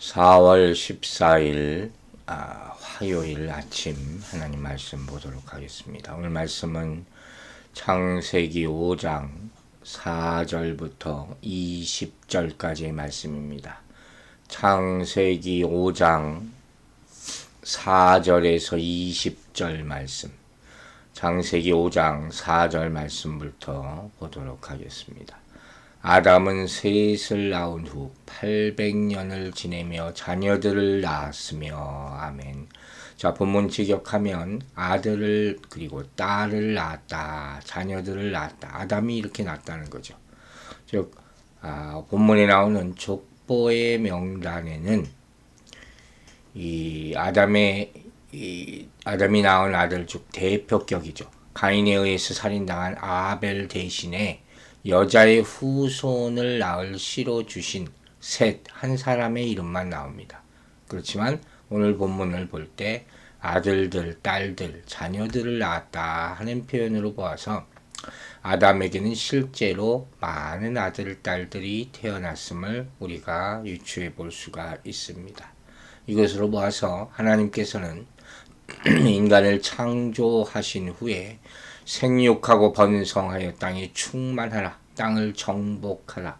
4월 14일 화요일 아침 하나님 말씀 보도록 하겠습니다. 오늘 말씀은 창세기 5장 4절부터 20절까지의 말씀입니다. 창세기 5장 4절에서 20절 말씀, 창세기 5장 4절 말씀부터 보도록 하겠습니다. 아담은 셋을 낳은 후 800년을 지내며 자녀들을 낳았으며. 아멘. 자, 본문 직역하면 아들을 그리고 딸을 낳았다, 자녀들을 낳았다. 아담이 이렇게 낳았다는 거죠. 즉 본문에 나오는 족보의 명단에는 아담이 낳은 아들 즉 대표격이죠. 가인에 의해서 살인당한 아벨 대신에 여자의 후손을 낳을 씨로 주신 셋, 한 사람의 이름만 나옵니다. 그렇지만 오늘 본문을 볼 때 아들들, 딸들, 자녀들을 낳았다 하는 표현으로 보아서 아담에게는 실제로 많은 아들, 딸들이 태어났음을 우리가 유추해 볼 수가 있습니다. 이것으로 보아서 하나님께서는 인간을 창조하신 후에 생육하고 번성하여 땅에 충만하라, 땅을 정복하라,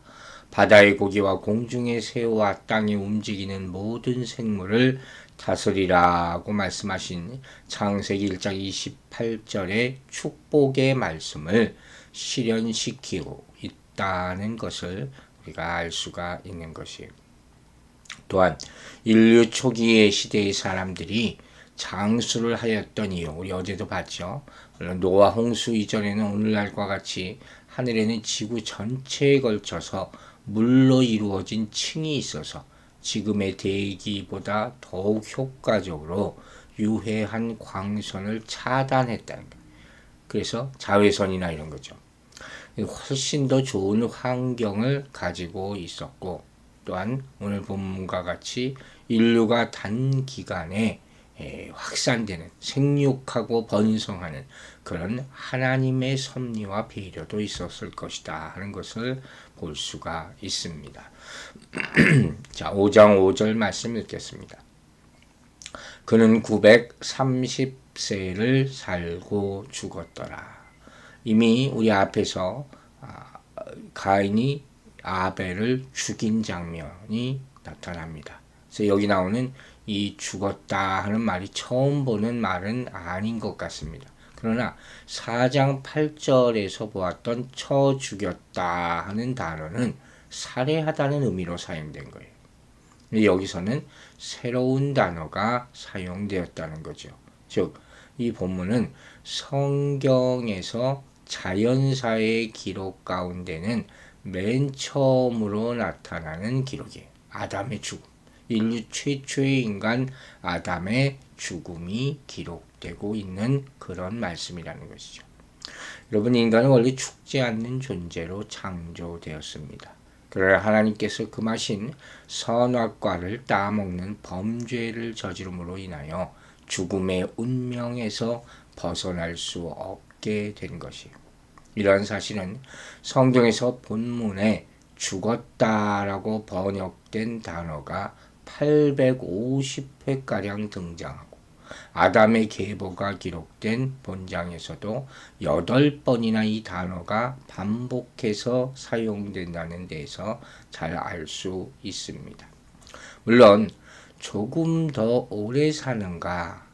바다의 고기와 공중의 새와 땅에 움직이는 모든 생물을 다스리라고 말씀하신 창세기 1장 28절의 축복의 말씀을 실현시키고 있다는 것을 우리가 알 수가 있는 것이에요. 또한 인류 초기의 시대의 사람들이 장수를 하였던 이유, 우리 어제도 봤죠. 물론 노아 홍수 이전에는 오늘날과 같이 하늘에는 지구 전체에 걸쳐서 물로 이루어진 층이 있어서 지금의 대기보다 더욱 효과적으로 유해한 광선을 차단했다는 거예요. 그래서 자외선이나 이런 거죠. 훨씬 더 좋은 환경을 가지고 있었고, 또한 오늘 본문과 같이 인류가 단기간에 확산되는, 생육하고 번성하는 그런 하나님의 섭리와 배려도 있었을 것이다 하는 것을 볼 수가 있습니다. 자, 5장 5절 말씀 읽겠습니다. 그는 930세를 살고 죽었더라. 이미 우리 앞에서 가인이 아벨을 죽인 장면이 나타납니다. 그래서 여기 나오는 이 죽었다 하는 말이 처음 보는 말은 아닌 것 같습니다. 그러나 4장 8절에서 보았던 쳐 죽였다 하는 단어는 살해하다는 의미로 사용된 거예요. 여기서는 새로운 단어가 사용되었다는 거죠. 즉, 이 본문은 성경에서 자연사의 기록 가운데는 맨 처음으로 나타나는 기록이에요. 아담의 죽음. 인류 최초의 인간 아담의 죽음이 기록되고 있는 그런 말씀이라는 것이죠. 여러분, 인간은 원래 죽지 않는 존재로 창조되었습니다. 그러나 하나님께서 금하신 선악과를 따먹는 범죄를 저지름으로 인하여 죽음의 운명에서 벗어날 수 없게 된 것이에요. 이러한 사실은 성경에서 본문에 죽었다라고 번역된 단어가 850회가량 등장하고, 아담의 계보가 기록된 본장에서도 8번이나 이 단어가 반복해서 사용된다는 데서 잘 알 수 있습니다. 물론 조금 더 오래 사는가,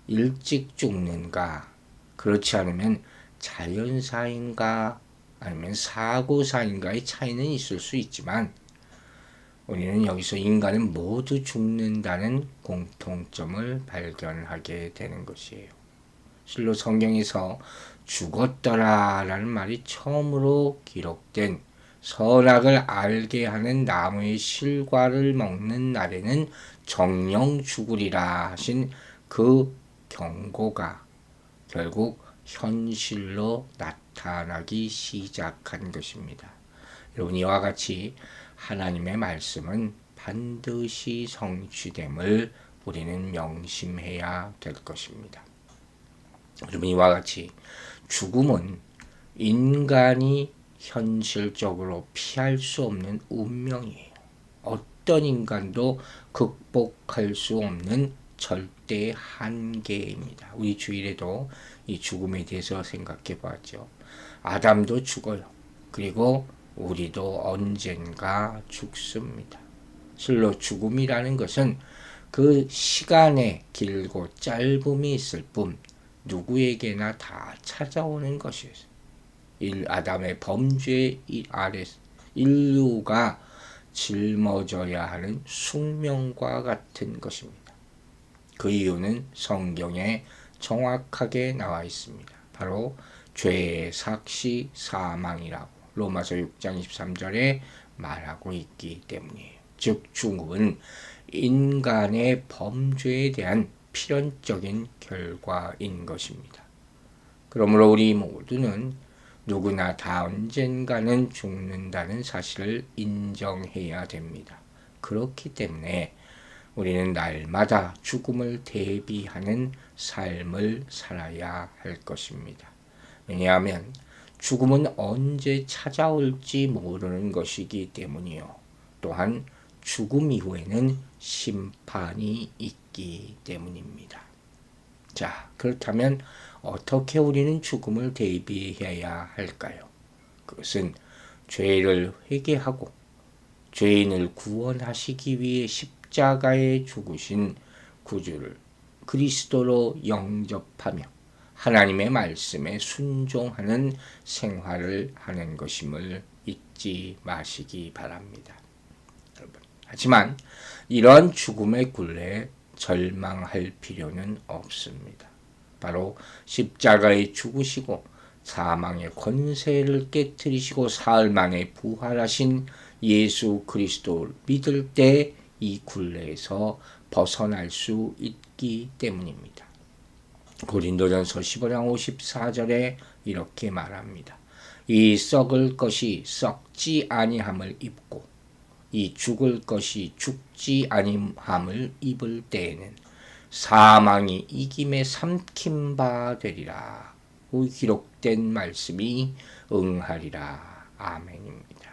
일찍 죽는가, 그렇지 않으면 자연사인가 아니면 사고사인가의 차이는 있을 수 있지만, 우리는 여기서 인간은 모두 죽는다는 공통점을 발견하게 되는 것이에요. 실로 성경에서 죽었더라 라는 말이 처음으로 기록된 선악을 알게 하는 나무의 실과를 먹는 날에는 정령 죽으리라 하신 그 경고가 결국 현실로 나타나기 시작한 것입니다. 여러분, 이와 같이 하나님의 말씀은 반드시 성취됨을 우리는 명심해야 될 것입니다. 여러분, 이와 같이 죽음은 인간이 현실적으로 피할 수 없는 운명이에요. 어떤 인간도 극복할 수 없는 절대 한계입니다. 우리 주일에도 이 죽음에 대해서 생각해 보았죠. 아담도 죽어요. 그리고 우리도 언젠가 죽습니다. 실로 죽음이라는 것은 그 시간의 길고 짧음이 있을 뿐 누구에게나 다 찾아오는 것이에요. 아담의 범죄 아래 인류가 짊어져야 하는 숙명과 같은 것입니다. 그 이유는 성경에 정확하게 나와 있습니다. 바로 죄의 삭시 사망이라고 로마서 6장 23절에 말하고 있기 때문이에요. 즉 죽음은 인간의 범죄에 대한 필연적인 결과인 것입니다. 그러므로 우리 모두는 누구나 다 언젠가는 죽는다는 사실을 인정해야 됩니다. 그렇기 때문에 우리는 날마다 죽음을 대비하는 삶을 살아야 할 것입니다. 왜냐하면 죽음은 언제 찾아올지 모르는 것이기 때문이요. 또한 죽음 이후에는 심판이 있기 때문입니다. 자, 그렇다면 어떻게 우리는 죽음을 대비해야 할까요? 그것은 죄를 회개하고 죄인을 구원하시기 위해 십자가에 죽으신 구주를 그리스도로 영접하며 하나님의 말씀에 순종하는 생활을 하는 것임을 잊지 마시기 바랍니다. 여러분, 하지만 이러한 죽음의 굴레에 절망할 필요는 없습니다. 바로 십자가에 죽으시고 사망의 권세를 깨뜨리시고 사흘 만에 부활하신 예수 그리스도를 믿을 때 이 굴레에서 벗어날 수 있기 때문입니다. 고린도전서 15장 54절에 이렇게 말합니다. 이 썩을 것이 썩지 아니함을 입고 이 죽을 것이 죽지 아니함을 입을 때에는 사망이 이김에 삼킨 바 되리라. 기록된 말씀이 응하리라. 아멘입니다.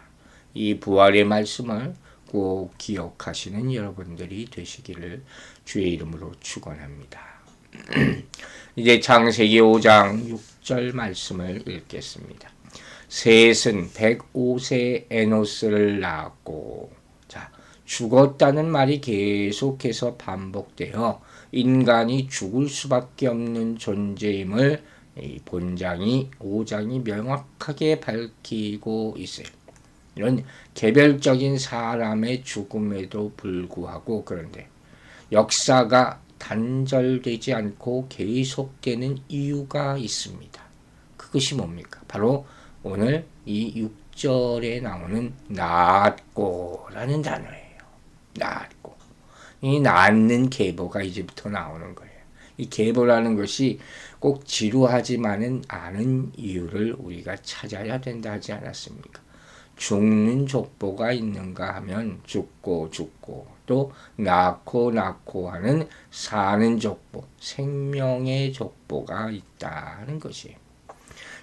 이 부활의 말씀을 꼭 기억하시는 여러분들이 되시기를 주의 이름으로 축원합니다. 이제 창세기 5장 6절 말씀을 읽겠습니다. 셋은 105세 에노스를 낳았고, 자, 죽었다는 말이 계속해서 반복되어 인간이 죽을 수밖에 없는 존재임을 이 본장이 5장이 명확하게 밝히고 있어요. 이런 개별적인 사람의 죽음에도 불구하고 그런데 역사가 단절되지 않고 계속되는 이유가 있습니다. 그것이 뭡니까? 바로 오늘 이 6절에 나오는 낳았고라는 단어예요. 낳았고. 이 낳는 계보가 이제부터 나오는 거예요. 이 계보라는 것이 꼭 지루하지만은 않은 이유를 우리가 찾아야 된다 하지 않았습니까? 죽는 족보가 있는가 하면 죽고 또 낳고 하는 사는 족보, 생명의 족보가 있다는 것이에요.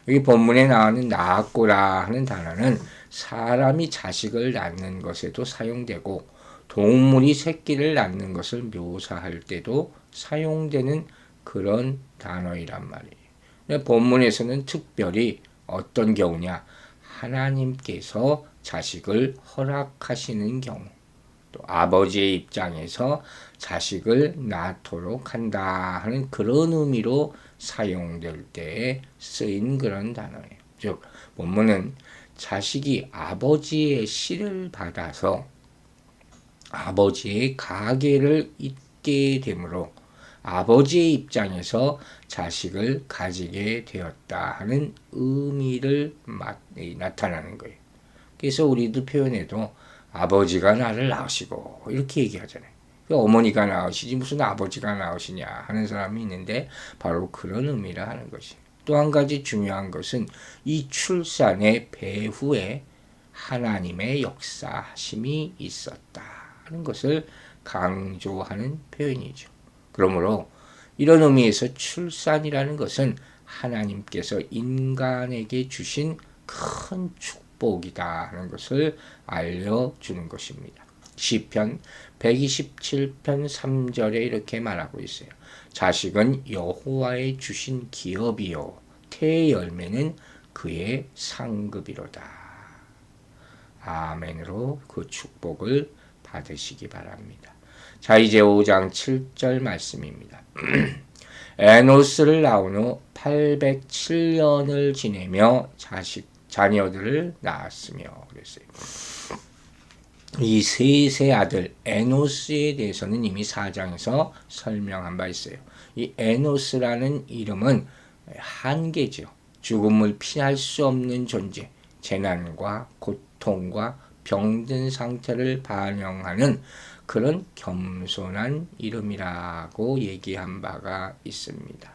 여기 본문에 나오는 낳았고라 하는 단어는 사람이 자식을 낳는 것에도 사용되고 동물이 새끼를 낳는 것을 묘사할 때도 사용되는 그런 단어이란 말이에요. 본문에서는 특별히 어떤 경우냐? 하나님께서 자식을 허락하시는 경우, 또 아버지의 입장에서 자식을 낳도록 한다 하는 그런 의미로 사용될 때 쓰인 그런 단어예요. 즉, 본문은 자식이 아버지의 씨를 받아서 아버지의 가계를 잇게 되므로 아버지의 입장에서 자식을 가지게 되었다 하는 의미를 나타나는 거예요. 그래서 우리도 표현해도 아버지가 나를 낳으시고 이렇게 얘기하잖아요. 어머니가 낳으시지 무슨 아버지가 낳으시냐 하는 사람이 있는데 바로 그런 의미를 하는 것이에요. 또 한 가지 중요한 것은 이 출산의 배후에 하나님의 역사심이 있었다 하는 것을 강조하는 표현이죠. 그러므로 이런 의미에서 출산이라는 것은 하나님께서 인간에게 주신 큰 축복이다 하는 것을 알려주는 것입니다. 시편 127편 3절에 이렇게 말하고 있어요. 자식은 여호와의 주신 기업이요 태의 열매는 그의 상급이로다. 아멘으로 그 축복을 받으시기 바랍니다. 자, 이제 5장 7절 말씀입니다. 에노스를 낳은 후 807년을 지내며 자녀들을 낳았으며 그랬어요. 이 셋의 아들 에노스에 대해서는 이미 4장에서 설명한 바 있어요. 이 에노스라는 이름은 한계죠. 죽음을 피할 수 없는 존재, 재난과 고통과 병든 상태를 반영하는 그런 겸손한 이름이라고 얘기한 바가 있습니다.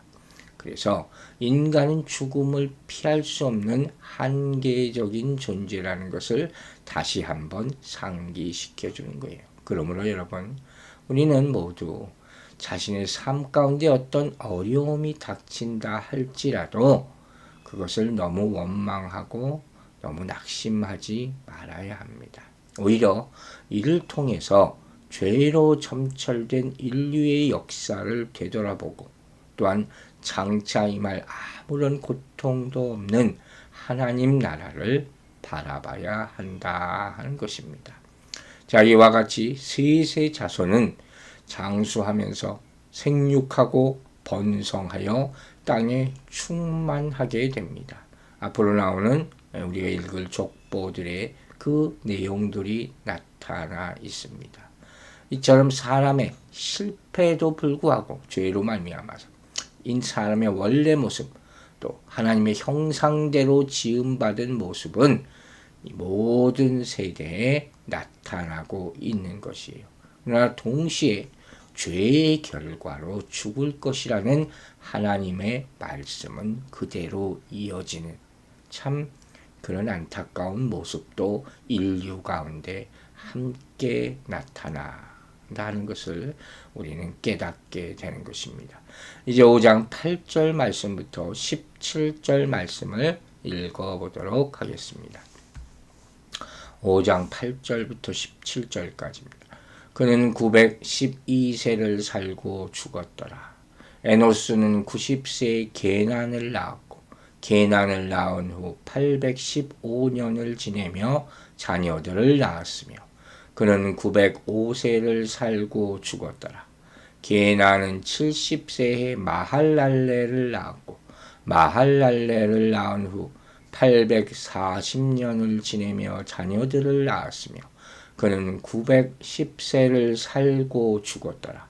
그래서 인간은 죽음을 피할 수 없는 한계적인 존재라는 것을 다시 한번 상기시켜 주는 거예요. 그러므로 여러분, 우리는 모두 자신의 삶 가운데 어떤 어려움이 닥친다 할지라도 그것을 너무 원망하고 너무 낙심하지 말아야 합니다. 오히려 이를 통해서 죄로 점철된 인류의 역사를 되돌아보고 또한 장차 임할 아무런 고통도 없는 하나님 나라를 바라봐야 한다 하는 것입니다. 자, 이와 같이 셋의 자손은 장수하면서 생육하고 번성하여 땅에 충만하게 됩니다. 앞으로 나오는 우리가 읽을 족보들의 그 내용들이 나타나 있습니다. 이처럼 사람의 실패에도 불구하고 죄로 말미암아서 인 사람의 원래 모습 또 하나님의 형상대로 지음받은 모습은 이 모든 세대에 나타나고 있는 것이에요. 그러나 동시에 죄의 결과로 죽을 것이라는 하나님의 말씀은 그대로 이어지는 참 그런 안타까운 모습도 인류 가운데 함께 나타난다는 것을 우리는 깨닫게 되는 것입니다. 이제 5장 8절 말씀부터 17절 말씀을 읽어보도록 하겠습니다. 5장 8절부터 17절까지입니다. 그는 912세를 살고 죽었더라. 에노스는 90세에 게난을 낳았고 게난을 낳은 후 815년을 지내며 자녀들을 낳았으며 그는 905세를 살고 죽었더라. 게난은 70세에 마할랄레를 낳았고 마할랄레를 낳은 후 840년을 지내며 자녀들을 낳았으며 그는 910세를 살고 죽었더라.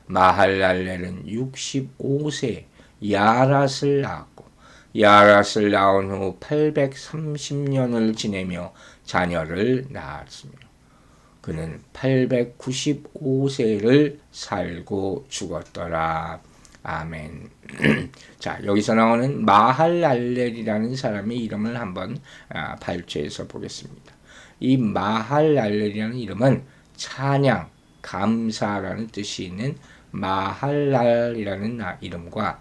마할랄렐은 65세에 야랏을 낳았고 야랏을 낳은 후 830년을 지내며 자녀를 낳았으며 그는 895세를 살고 죽었더라. 아멘. 자, 여기서 나오는 마할랄렐이라는 사람의 이름을 한번 발췌해서 보겠습니다. 이 마할랄렐이라는 이름은 찬양, 감사라는 뜻이 있는 마할랄이라는 이름과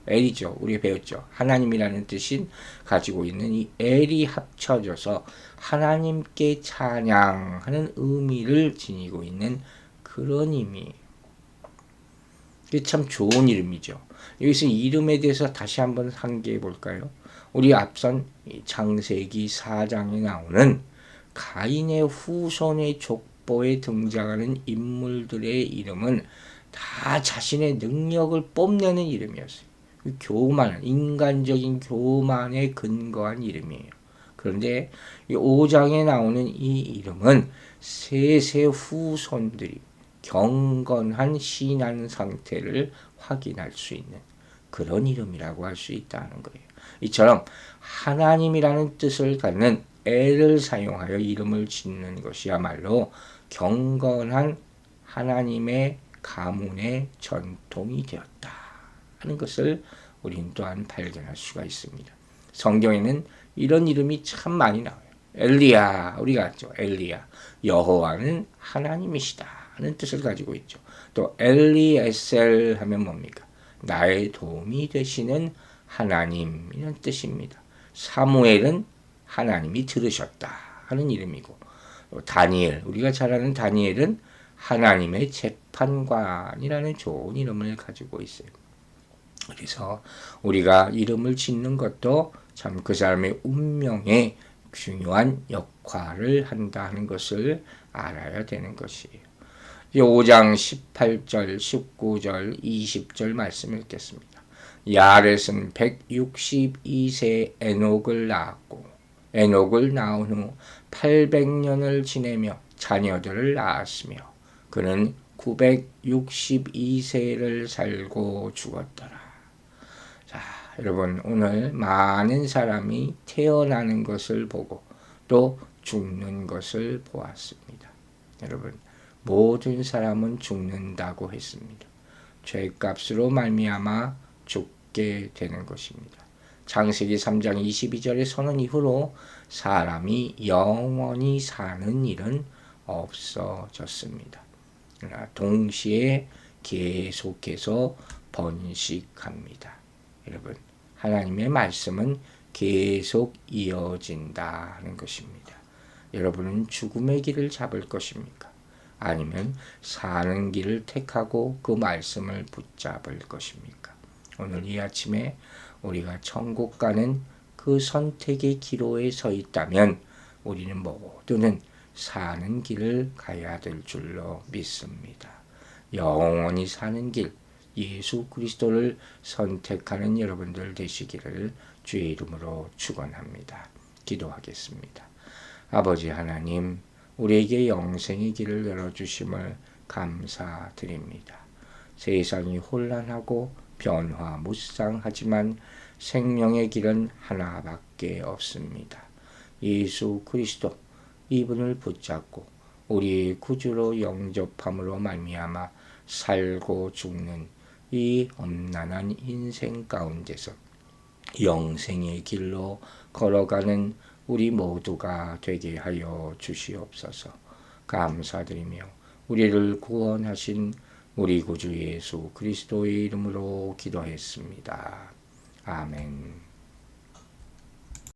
엘이죠. 우리가 배웠죠. 하나님이라는 뜻인 가지고 있는 이 엘이 합쳐져서 하나님께 찬양하는 의미를 지니고 있는 그런 의미예요. 이게 참 좋은 이름이죠. 여기서 이름에 대해서 다시 한번 상기해 볼까요? 우리 앞선 창세기 4장에 나오는 가인의 후손의 족보에 등장하는 인물들의 이름은 다 자신의 능력을 뽐내는 이름이었어요. 교만, 인간적인 교만에 근거한 이름이에요. 그런데 이 5장에 나오는 이 이름은 셋의 후손들이 경건한 신앙 상태를 확인할 수 있는 그런 이름이라고 할 수 있다는 거예요. 이처럼 하나님이라는 뜻을 갖는 엘을 사용하여 이름을 짓는 것이야말로 경건한 하나님의 가문의 전통이 되었다 하는 것을 우리는 또한 발견할 수가 있습니다. 성경에는 이런 이름이 참 많이 나와요. 엘리야, 우리가 알죠. 엘리야, 여호와는 하나님이시다 하는 뜻을 가지고 있죠. 또 엘리에셀 하면 뭡니까? 나의 도움이 되시는 하나님이라는 뜻입니다. 사무엘은 하나님이 들으셨다 하는 이름이고 다니엘, 우리가 잘 아는 다니엘은 하나님의 재판관이라는 좋은 이름을 가지고 있어요. 그래서 우리가 이름을 짓는 것도 참 그 사람의 운명에 중요한 역할을 한다는 것을 알아야 되는 것이에요. 5장 18절, 19절, 20절 말씀 읽겠습니다. 야렛은 162세 에녹을 낳았고 에녹을 낳은 후 800년을 지내며 자녀들을 낳았으며 그는 962세를 살고 죽었더라. 자, 여러분 오늘 많은 사람이 태어나는 것을 보고 또 죽는 것을 보았습니다. 여러분 모든 사람은 죽는다고 했습니다. 죄값으로 말미암아 죽게 되는 것입니다. 창세기 3장 22절의 선언 이후로 사람이 영원히 사는 일은 없어졌습니다. 그러나 동시에 계속해서 번식합니다. 여러분, 하나님의 말씀은 계속 이어진다는 것입니다. 여러분은 죽음의 길을 잡을 것입니까? 아니면 사는 길을 택하고 그 말씀을 붙잡을 것입니까? 오늘 이 아침에 우리가 천국 가는 그 선택의 기로에 서 있다면 우리는 모두는 사는 길을 가야 될 줄로 믿습니다. 영원히 사는 길, 예수 그리스도를 선택하는 여러분들 되시기를 주의 이름으로 축원합니다. 기도하겠습니다. 아버지 하나님, 우리에게 영생의 길을 열어주심을 감사드립니다. 세상이 혼란하고 변화무쌍하지만 생명의 길은 하나밖에 없습니다. 예수 그리스도, 이분을 붙잡고 우리의 구주로 영접함으로 말미암아 살고 죽는 이 엄난한 인생 가운데서 영생의 길로 걸어가는 우리 모두가 되게 하여 주시옵소서. 감사드리며 우리를 구원하신 우리 구주 예수 그리스도의 이름으로 기도했습니다. 아멘.